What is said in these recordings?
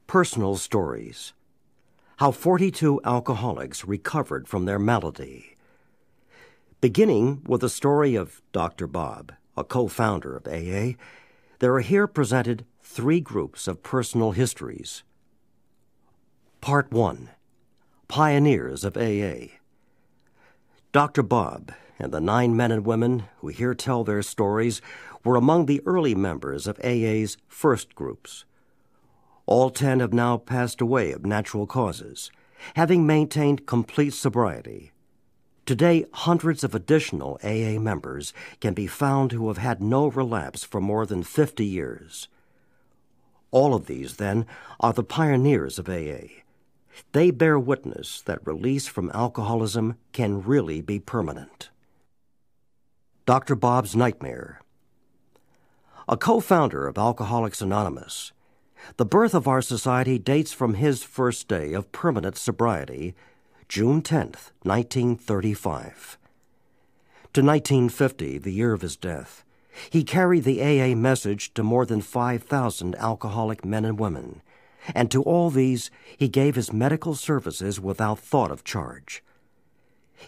Personal Stories. How 42 alcoholics recovered from their malady. Beginning with the story of Dr. Bob, a co-founder of AA, there are here presented 3 groups of personal histories. Part 1. Pioneers of AA. Dr. Bob and the 9 men and women who here tell their stories were among the early members of AA's first groups. All 10 have now passed away of natural causes, having maintained complete sobriety. Today, hundreds of additional AA members can be found who have had no relapse for more than 50 years. All of these, then, are the pioneers of AA. They bear witness that release from alcoholism can really be permanent. Dr. Bob's Nightmare. A co-founder of Alcoholics Anonymous, the birth of our society dates from his first day of permanent sobriety, June 10th, 1935. To 1950, the year of his death, he carried the AA message to more than 5,000 alcoholic men and women, and to all these he gave his medical services without thought of charge.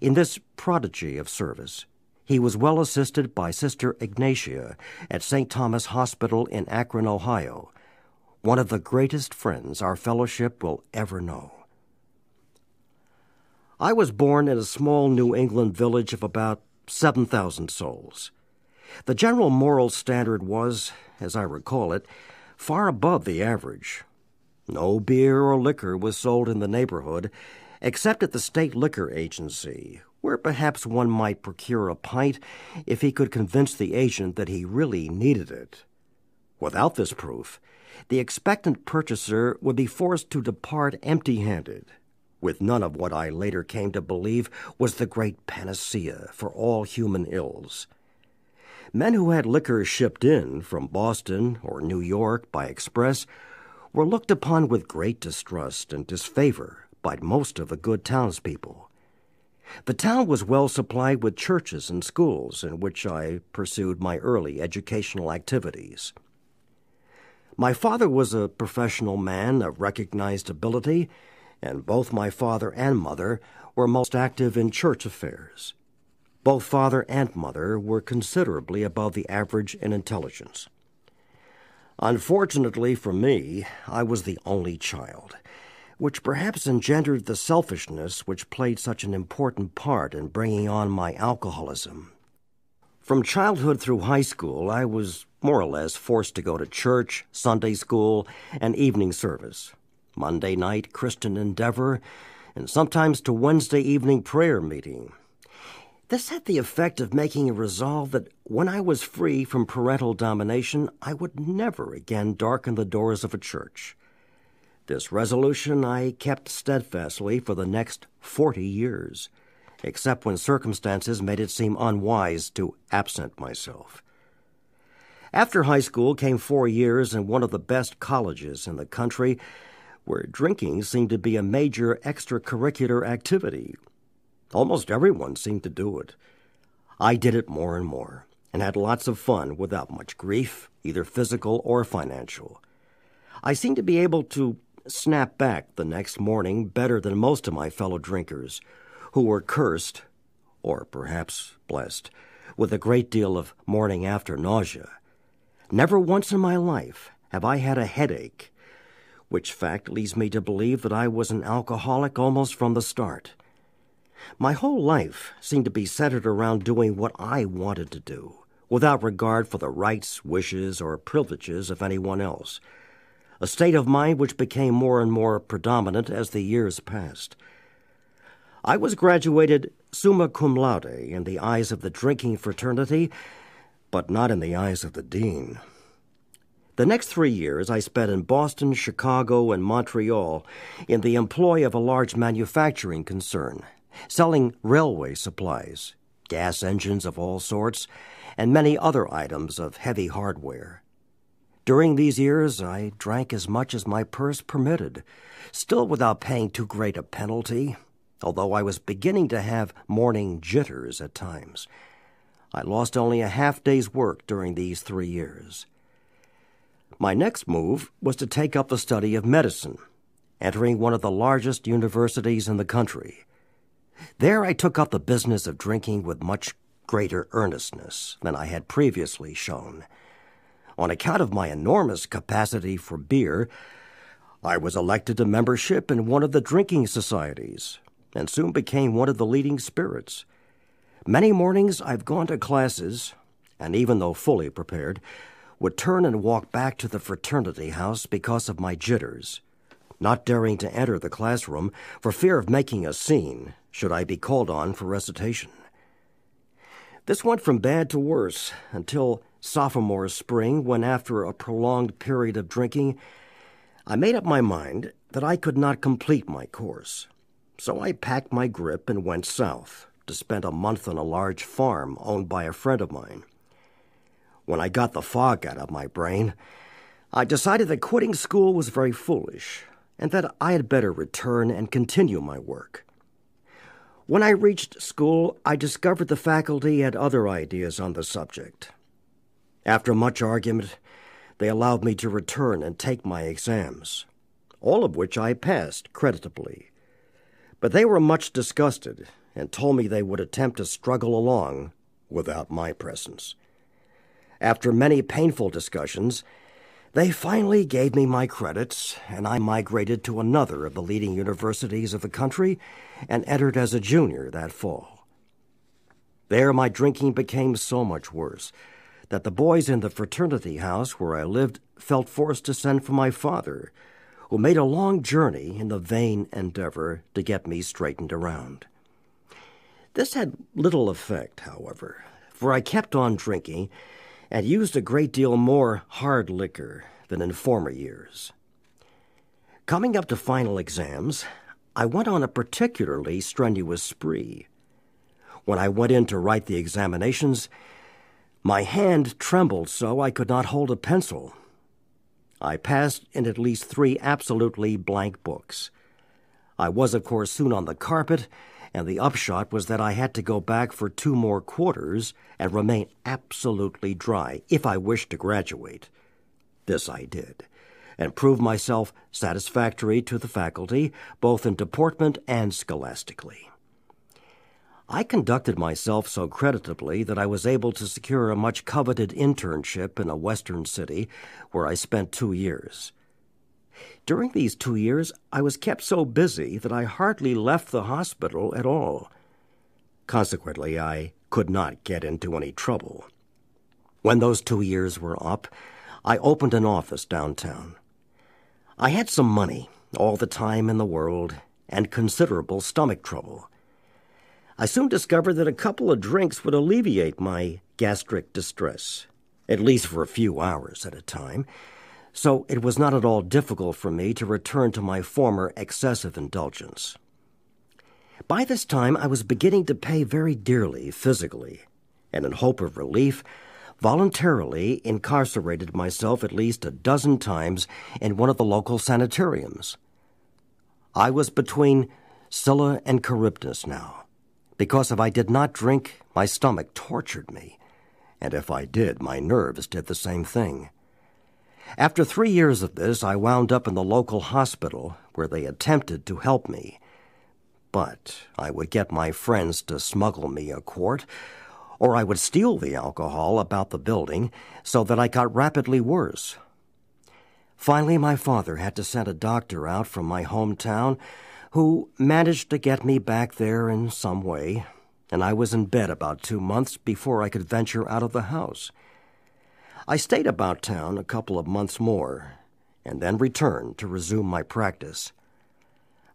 In this prodigy of service, he was well assisted by Sister Ignatia at St. Thomas Hospital in Akron, Ohio, one of the greatest friends our fellowship will ever know. I was born in a small New England village of about 7,000 souls. The general moral standard was, as I recall it, far above the average. No beer or liquor was sold in the neighborhood, except at the state liquor agency, where perhaps one might procure a pint if he could convince the agent that he really needed it. Without this proof, the expectant purchaser would be forced to depart empty-handed, with none of what I later came to believe was the great panacea for all human ills. Men who had liquor shipped in from Boston or New York by express were looked upon with great distrust and disfavor by most of the good townspeople. The town was well supplied with churches and schools in which I pursued my early educational activities. My father was a professional man of recognized ability, and both my father and mother were most active in church affairs. Both father and mother were considerably above the average in intelligence. Unfortunately for me, I was the only child, which perhaps engendered the selfishness which played such an important part in bringing on my alcoholism. From childhood through high school, I was more or less forced to go to church, Sunday school, and evening service, Monday night Christian Endeavor, and sometimes to Wednesday evening prayer meeting. This had the effect of making a resolve that when I was free from parental domination, I would never again darken the doors of a church. This resolution I kept steadfastly for the next 40 years, except when circumstances made it seem unwise to absent myself. After high school came 4 years in one of the best colleges in the country, where drinking seemed to be a major extracurricular activity. Almost everyone seemed to do it. I did it more and more, and had lots of fun without much grief, either physical or financial. I seemed to be able to snap back the next morning better than most of my fellow drinkers, who were cursed, or perhaps blessed, with a great deal of morning-after nausea. Never once in my life have I had a headache, which fact leads me to believe that I was an alcoholic almost from the start. My whole life seemed to be centered around doing what I wanted to do, without regard for the rights, wishes, or privileges of anyone else, a state of mind which became more and more predominant as the years passed. I was graduated summa cum laude in the eyes of the drinking fraternity, but not in the eyes of the dean. The next 3 years I spent in Boston, Chicago, and Montreal in the employ of a large manufacturing concern, selling railway supplies, gas engines of all sorts, and many other items of heavy hardware. During these years I drank as much as my purse permitted, still without paying too great a penalty, although I was beginning to have morning jitters at times. I lost only a half-day's work during these 3 years. My next move was to take up the study of medicine, entering one of the largest universities in the country. There I took up the business of drinking with much greater earnestness than I had previously shown. On account of my enormous capacity for beer, I was elected to membership in one of the drinking societies, and soon became one of the leading spirits. Many mornings I've gone to classes, and even though fully prepared, would turn and walk back to the fraternity house because of my jitters, not daring to enter the classroom for fear of making a scene should I be called on for recitation. This went from bad to worse until sophomore spring, when after a prolonged period of drinking, I made up my mind that I could not complete my course. So I packed my grip and went south to spend a month on a large farm owned by a friend of mine. When I got the fog out of my brain, I decided that quitting school was very foolish and that I had better return and continue my work. When I reached school, I discovered the faculty had other ideas on the subject. After much argument, they allowed me to return and take my exams, all of which I passed creditably. But they were much disgusted and told me they would attempt to struggle along without my presence. After many painful discussions, they finally gave me my credits, and I migrated to another of the leading universities of the country and entered as a junior that fall. There my drinking became so much worse that the boys in the fraternity house where I lived felt forced to send for my father, who made a long journey in the vain endeavor to get me straightened around. This had little effect, however, for I kept on drinking and used a great deal more hard liquor than in former years. Coming up to final exams, I went on a particularly strenuous spree. When I went in to write the examinations, my hand trembled so I could not hold a pencil. I passed in at least 3 absolutely blank books. I was, of course, soon on the carpet, and the upshot was that I had to go back for 2 more quarters and remain absolutely dry if I wished to graduate. This I did, and proved myself satisfactory to the faculty, both in deportment and scholastically. I conducted myself so creditably that I was able to secure a much-coveted internship in a western city where I spent 2 years. During these 2 years, I was kept so busy that I hardly left the hospital at all. Consequently, I could not get into any trouble. When those 2 years were up, I opened an office downtown. I had some money, all the time in the world, and considerable stomach trouble. I soon discovered that a couple of drinks would alleviate my gastric distress, at least for a few hours at a time, so it was not at all difficult for me to return to my former excessive indulgence. By this time, I was beginning to pay very dearly physically, and in hope of relief, voluntarily incarcerated myself at least a dozen times in one of the local sanitariums. I was between Scylla and Charybdis now, because if I did not drink, my stomach tortured me, and if I did, my nerves did the same thing. After 3 years of this, I wound up in the local hospital where they attempted to help me. But I would get my friends to smuggle me a quart, or I would steal the alcohol about the building so that I got rapidly worse. Finally, my father had to send a doctor out from my hometown who managed to get me back there in some way, and I was in bed about 2 months before I could venture out of the house. I stayed about town a couple of months more, and then returned to resume my practice.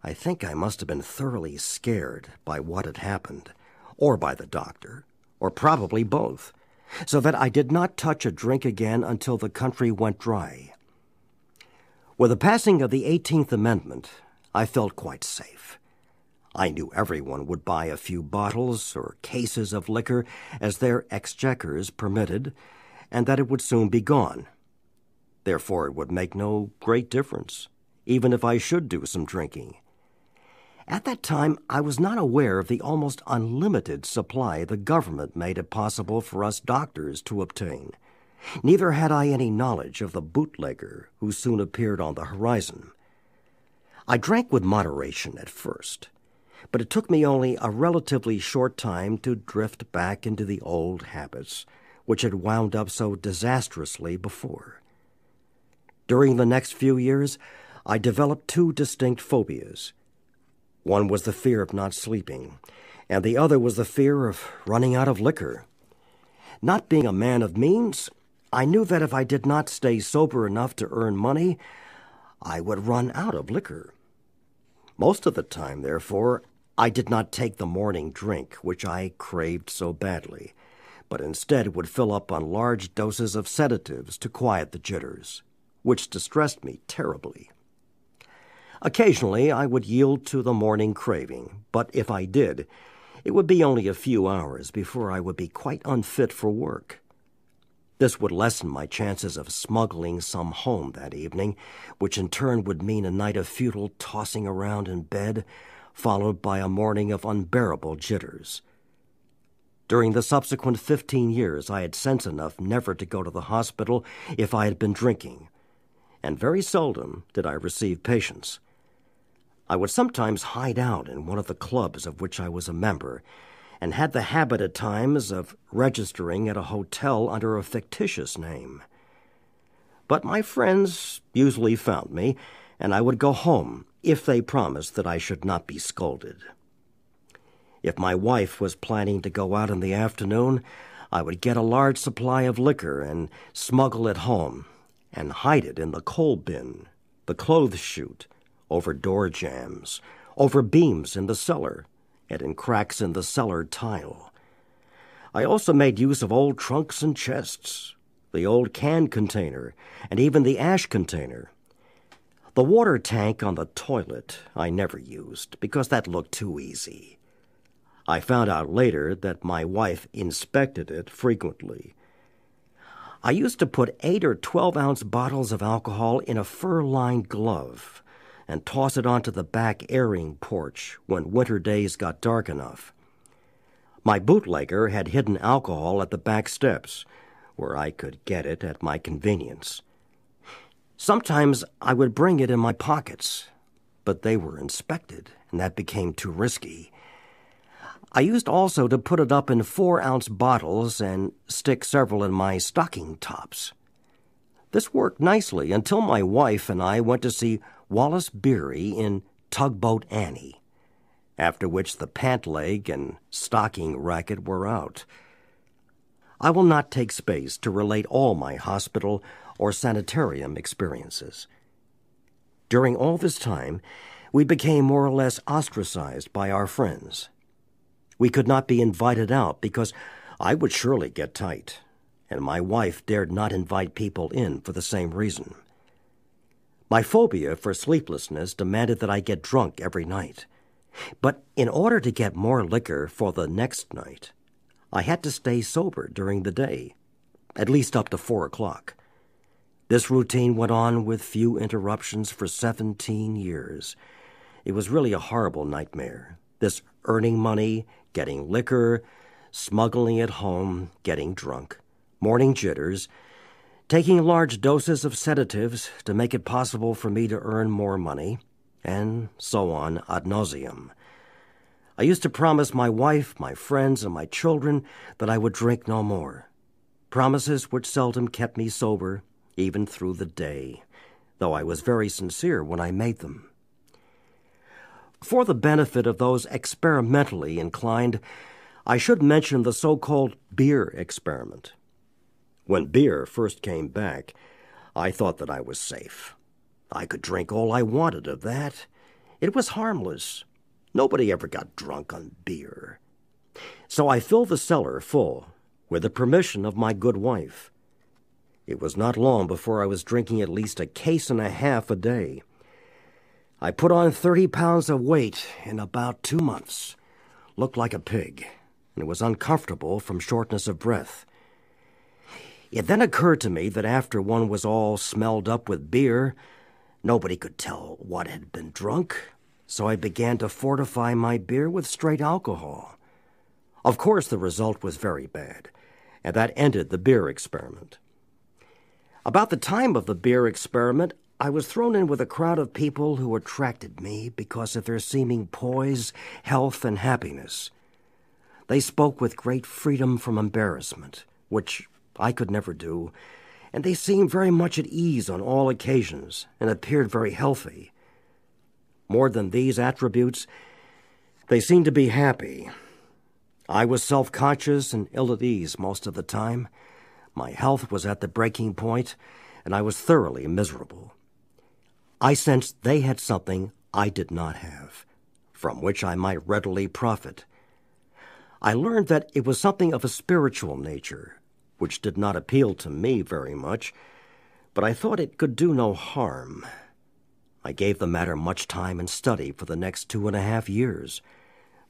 I think I must have been thoroughly scared by what had happened, or by the doctor, or probably both, so that I did not touch a drink again until the country went dry. With the passing of the 18th Amendment, I felt quite safe. I knew everyone would buy a few bottles or cases of liquor as their exchequers permitted, and that it would soon be gone. Therefore, it would make no great difference, even if I should do some drinking. At that time, I was not aware of the almost unlimited supply the government made it possible for us doctors to obtain, Neither had I any knowledge of the bootlegger who soon appeared on the horizon. I drank with moderation at first, but it took me only a relatively short time to drift back into the old habits which had wound up so disastrously before. During the next few years, I developed two distinct phobias. One was the fear of not sleeping, and the other was the fear of running out of liquor. Not being a man of means, I knew that if I did not stay sober enough to earn money, I would run out of liquor. Most of the time, therefore, I did not take the morning drink, which I craved so badly, but instead would fill up on large doses of sedatives to quiet the jitters, which distressed me terribly. Occasionally, I would yield to the morning craving, but if I did, it would be only a few hours before I would be quite unfit for work. This would lessen my chances of smuggling some home that evening, which in turn would mean a night of futile tossing around in bed, followed by a morning of unbearable jitters. During the subsequent 15 years, I had sense enough never to go to the hospital if I had been drinking, and very seldom did I receive patients. I would sometimes hide out in one of the clubs of which I was a member, and had the habit at times of registering at a hotel under a fictitious name. But my friends usually found me, and I would go home if they promised that I should not be scolded. If my wife was planning to go out in the afternoon, I would get a large supply of liquor and smuggle it home and hide it in the coal bin, the clothes chute, over door jambs, over beams in the cellar, and in cracks in the cellar tile. I also made use of old trunks and chests, the old can container, and even the ash container. The water tank on the toilet I never used, because that looked too easy. I found out later that my wife inspected it frequently. I used to put 8 or 12-ounce bottles of alcohol in a fur-lined glove and toss it onto the back airing porch when winter days got dark enough. My bootlegger had hidden alcohol at the back steps, where I could get it at my convenience. Sometimes I would bring it in my pockets, but they were inspected, and that became too risky. I used also to put it up in 4-ounce bottles and stick several in my stocking tops. This worked nicely until my wife and I went to see Wallace Beery in Tugboat Annie, after which the pant leg and stocking racket were out. I will not take space to relate all my hospital or sanitarium experiences. During all this time, we became more or less ostracized by our friends. We could not be invited out because I would surely get tight, and my wife dared not invite people in for the same reason. My phobia for sleeplessness demanded that I get drunk every night. But in order to get more liquor for the next night, I had to stay sober during the day, at least up to 4 o'clock. This routine went on with few interruptions for 17 years. It was really a horrible nightmare, this earning money, getting liquor, smuggling it home, getting drunk, morning jitters, taking large doses of sedatives to make it possible for me to earn more money, and so on ad nauseum. I used to promise my wife, my friends, and my children that I would drink no more, promises which seldom kept me sober, even through the day, though I was very sincere when I made them. For the benefit of those experimentally inclined, I should mention the so-called beer experiment. When beer first came back, I thought that I was safe. I could drink all I wanted of that. It was harmless. Nobody ever got drunk on beer. So I filled the cellar full, with the permission of my good wife. It was not long before I was drinking at least a case and a half a day. I put on 30 pounds of weight in about 2 months, looked like a pig, and was uncomfortable from shortness of breath. It then occurred to me that after one was all smelled up with beer, nobody could tell what had been drunk, so I began to fortify my beer with straight alcohol. Of course, the result was very bad, and that ended the beer experiment. About the time of the beer experiment, I was thrown in with a crowd of people who attracted me because of their seeming poise, health, and happiness. They spoke with great freedom from embarrassment, which I could never do, and they seemed very much at ease on all occasions and appeared very healthy. More than these attributes, they seemed to be happy. I was self-conscious and ill at ease most of the time. My health was at the breaking point, and I was thoroughly miserable. I sensed they had something I did not have, from which I might readily profit. I learned that it was something of a spiritual nature, which did not appeal to me very much, but I thought it could do no harm. I gave the matter much time and study for the next 2.5 years,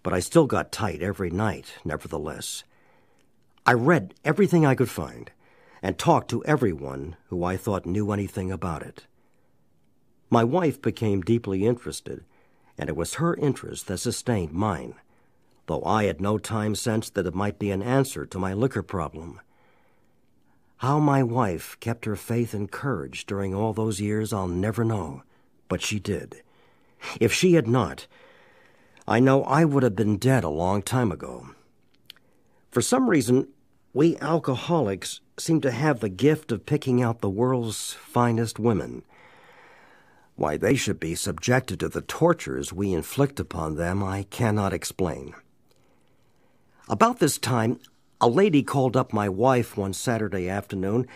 but I still got tight every night, nevertheless. I read everything I could find and talked to everyone who I thought knew anything about it. My wife became deeply interested, and it was her interest that sustained mine, though I at no time sensed that it might be an answer to my liquor problem. How my wife kept her faith and courage during all those years I'll never know, but she did. If she had not, I know I would have been dead a long time ago. For some reason, we alcoholics seem to have the gift of picking out the world's finest women. Why they should be subjected to the tortures we inflict upon them, I cannot explain. About this time, a lady called up my wife one Saturday afternoon,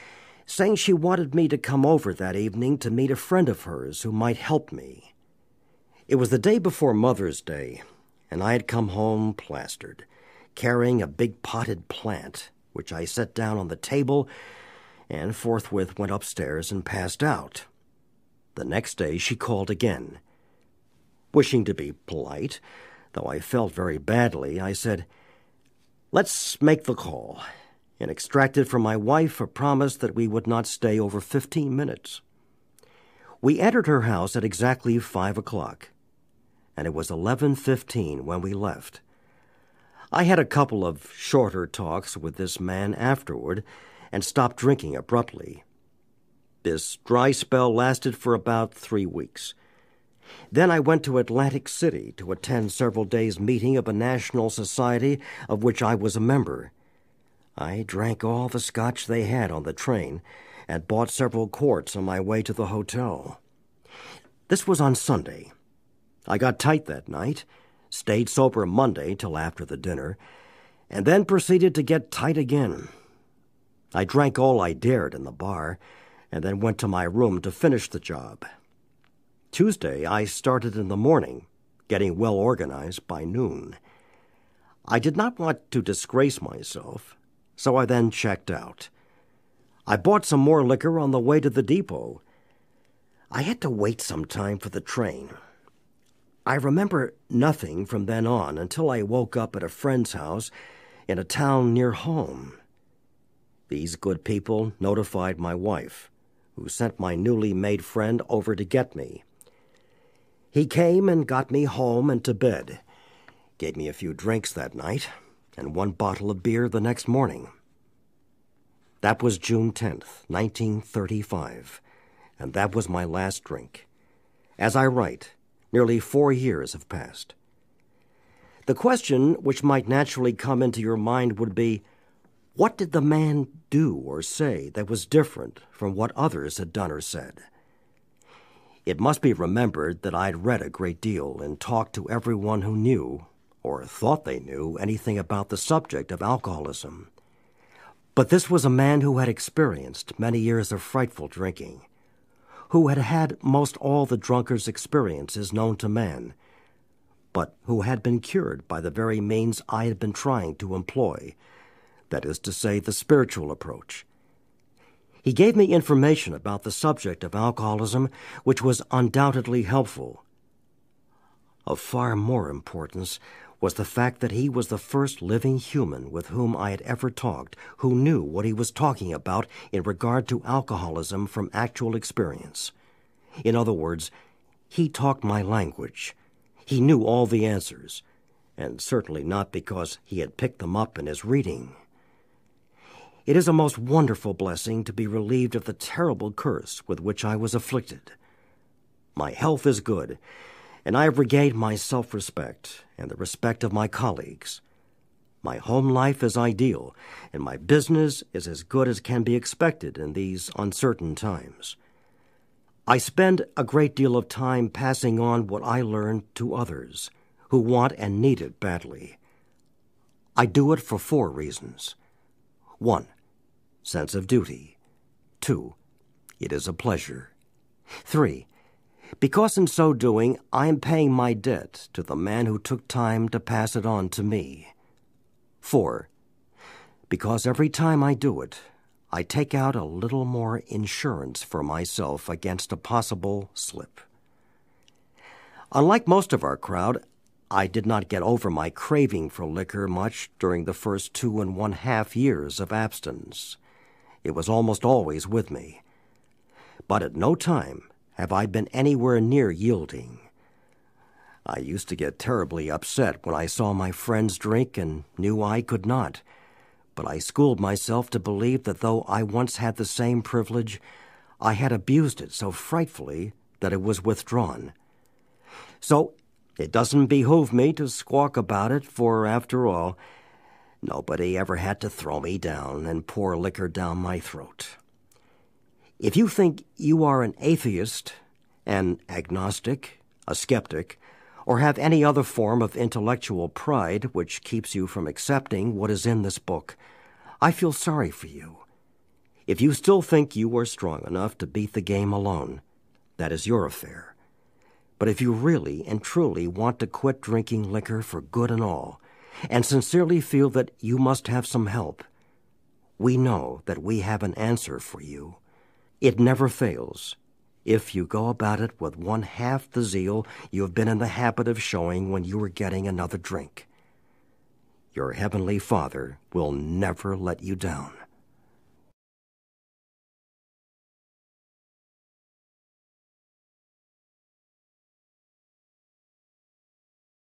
saying she wanted me to come over that evening to meet a friend of hers who might help me. It was the day before Mother's Day, and I had come home plastered, carrying a big potted plant, which I set down on the table and forthwith went upstairs and passed out. The next day she called again. Wishing to be polite, though I felt very badly, I said, "Let's make the call," and extracted from my wife a promise that we would not stay over 15 minutes. We entered her house at exactly 5 o'clock, and it was 11:15 when we left. I had a couple of shorter talks with this man afterward and stopped drinking abruptly. This dry spell lasted for about 3 weeks. Then I went to Atlantic City to attend several days' meeting of a national society of which I was a member. I drank all the scotch they had on the train and bought several quarts on my way to the hotel. This was on Sunday. I got tight that night, stayed sober Monday till after the dinner, and then proceeded to get tight again. I drank all I dared in the bar, and then went to my room to finish the job. Tuesday, I started in the morning, getting well organized by noon. I did not want to disgrace myself, so I then checked out. I bought some more liquor on the way to the depot. I had to wait some time for the train. I remember nothing from then on until I woke up at a friend's house in a town near home. These good people notified my wife, who sent my newly made friend over to get me. He came and got me home and to bed, gave me a few drinks that night, and 1 bottle of beer the next morning. That was June 10th, 1935, and that was my last drink. As I write, nearly 4 years have passed. The question which might naturally come into your mind would be, what did the man do or say that was different from what others had done or said? It must be remembered that I'd read a great deal and talked to everyone who knew, or thought they knew, anything about the subject of alcoholism. But this was a man who had experienced many years of frightful drinking, who had had most all the drunkard's experiences known to man, but who had been cured by the very means I had been trying to employ, that is to say, the spiritual approach. He gave me information about the subject of alcoholism which was undoubtedly helpful. Of far more importance was the fact that he was the first living human with whom I had ever talked who knew what he was talking about in regard to alcoholism from actual experience. In other words, he talked my language. He knew all the answers, and certainly not because he had picked them up in his reading. It is a most wonderful blessing to be relieved of the terrible curse with which I was afflicted. My health is good, and I have regained my self-respect and the respect of my colleagues. My home life is ideal, and my business is as good as can be expected in these uncertain times. I spend a great deal of time passing on what I learned to others who want and need it badly. I do it for 4 reasons. 1. Sense of duty. 2. It is a pleasure. 3. Because in so doing, I am paying my debt to the man who took time to pass it on to me. 4. Because every time I do it, I take out a little more insurance for myself against a possible slip. Unlike most of our crowd, I did not get over my craving for liquor much during the first 2½ years of abstinence. It was almost always with me. But at no time have I been anywhere near yielding. I used to get terribly upset when I saw my friends drink and knew I could not. But I schooled myself to believe that though I once had the same privilege, I had abused it so frightfully that it was withdrawn. So it doesn't behoove me to squawk about it, for, after all, nobody ever had to throw me down and pour liquor down my throat. If you think you are an atheist, an agnostic, a skeptic, or have any other form of intellectual pride which keeps you from accepting what is in this book, I feel sorry for you. If you still think you are strong enough to beat the game alone, that is your affair. But if you really and truly want to quit drinking liquor for good and all, and sincerely feel that you must have some help, we know that we have an answer for you. It never fails, if you go about it with 1/2 the zeal you have been in the habit of showing when you were getting another drink. Your Heavenly Father will never let you down.